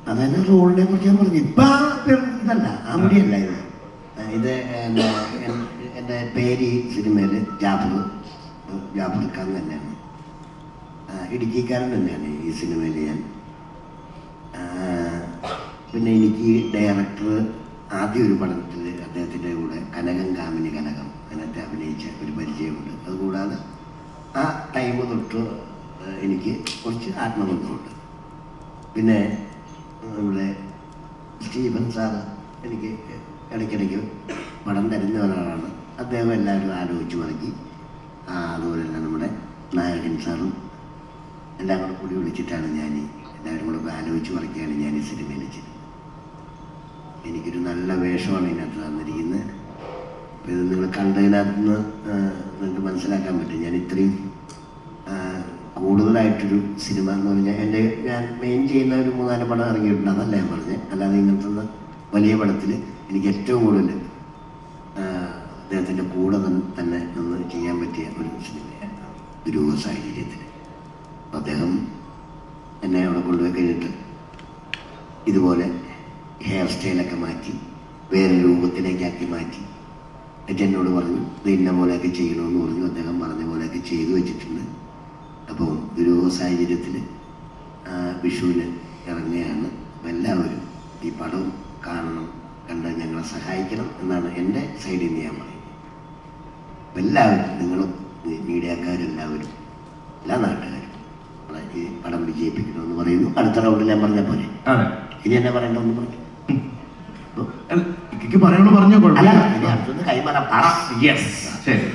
അതായത് റോളിനെ കുറിച്ച് ഞാൻ പറഞ്ഞു. ഇപ്പം ഇതല്ല, ആ മുടിയല്ല ഇത്. ഇത് എൻ്റെ പേര് ഈ സിനിമയിൽ ജാഫർ ഖാൻ തന്നെയാണ്. ഇടുക്കിക്കാരൻ തന്നെയാണ് ഈ സിനിമയിൽ ഞാൻ. പിന്നെ എനിക്ക് ഡയറക്ടർ ആദ്യം ഒരു പടത്തിൽ അദ്ദേഹത്തിൻ്റെ കൂടെ കനകം കാമിനി കനകം അതിനകത്ത് അഭിനയിച്ച ഒരു പരിചയമുണ്ട്. അതുകൂടാതെ ആ ടൈം തൊട്ട് എനിക്ക് കുറച്ച് ആത്മബന്ധമുണ്ട്. പിന്നെ നമ്മുടെ സ്റ്റീഫൻ സാറ് എനിക്ക് ഇടയ്ക്കിടയ്ക്ക് പടം തരുന്ന ഒരാളാണ്. അദ്ദേഹം എല്ലാവരും ആലോചിച്ച് പറക്കി. അതുപോലെ തന്നെ നമ്മുടെ നായകൻ സാറും എല്ലാം കൂടെ കൂടി വിളിച്ചിട്ടാണ് ഞാൻ എല്ലാവരും കൂടെ ആലോചിച്ച് പറക്കിയാണ് ഞാൻ ഈ സിനിമയിൽ ചെയ്തത്. എനിക്കൊരു നല്ല വേഷമാണ് ഇതിനകത്ത് തന്നിരിക്കുന്നത്. അപ്പോൾ ഇത് നിങ്ങൾ കണ്ടതിനകത്ത് നിന്ന് നിങ്ങൾക്ക് മനസ്സിലാക്കാൻ പറ്റും. ഞാൻ ഇത്രയും കൂടുതലായിട്ടൊരു സിനിമ എന്ന് പറഞ്ഞാൽ ഞാൻ മെയിൻ ചെയ്യുന്ന ഒരു 3-4 പടം ഇറങ്ങിയിട്ടുണ്ട്. അതല്ല ഞാൻ പറഞ്ഞത്. അല്ലാതെ ഇങ്ങനത്തെ വലിയ പടത്തിൽ എനിക്ക് ഏറ്റവും കൂടുതൽ അദ്ദേഹത്തിൻ്റെ കൂടെ തന്നെ നിന്ന് ചെയ്യാൻ പറ്റിയ ഒരു സിനിമയാണ് ദുരൂഹ സാഹചര്യത്തിൽ. അദ്ദേഹം എന്നെ അവിടെ കൊണ്ടുപോയി കഴിഞ്ഞിട്ട് ഇതുപോലെ ഹെയർ സ്റ്റൈലൊക്കെ മാറ്റി വേറെ രൂപത്തിലേക്കാക്കി മാറ്റി. എന്നിട്ട് എന്നോട് പറഞ്ഞു ഇത് ഇന്ന പോലെയൊക്കെ ചെയ്യണമെന്ന് പറഞ്ഞു. അദ്ദേഹം പറഞ്ഞ പോലെയൊക്കെ ചെയ്തു വെച്ചിട്ടുണ്ട്. അപ്പോൾ ദുരൂഹ സാഹചര്യത്തിൽ വിഷുവിന് ഇറങ്ങുകയാണ്. അപ്പോൾ എല്ലാവരും ഈ പടം കാണണം, കണ്ട് ഞങ്ങളെ സഹായിക്കണം എന്നാണ് എൻ്റെ സൈഡിൽ നിന്ന് ഞാൻ പറയുന്നത്. അപ്പം എല്ലാവരും, നിങ്ങളും മീഡിയക്കാരെല്ലാവരും എല്ലാ നാട്ടുകാരും ഈ പടം വിജയിപ്പിക്കണമെന്ന് പറയുന്നു. അടുത്ത റൗണ്ടിൽ ഞാൻ പറഞ്ഞ പോലെ ഇനി എന്നെ പറയണമെന്ന് പറഞ്ഞു. പറയണോ പറഞ്ഞോ അല്ല, ഇനി അടുത്തൊന്ന് കൈമാറാം. ശരി.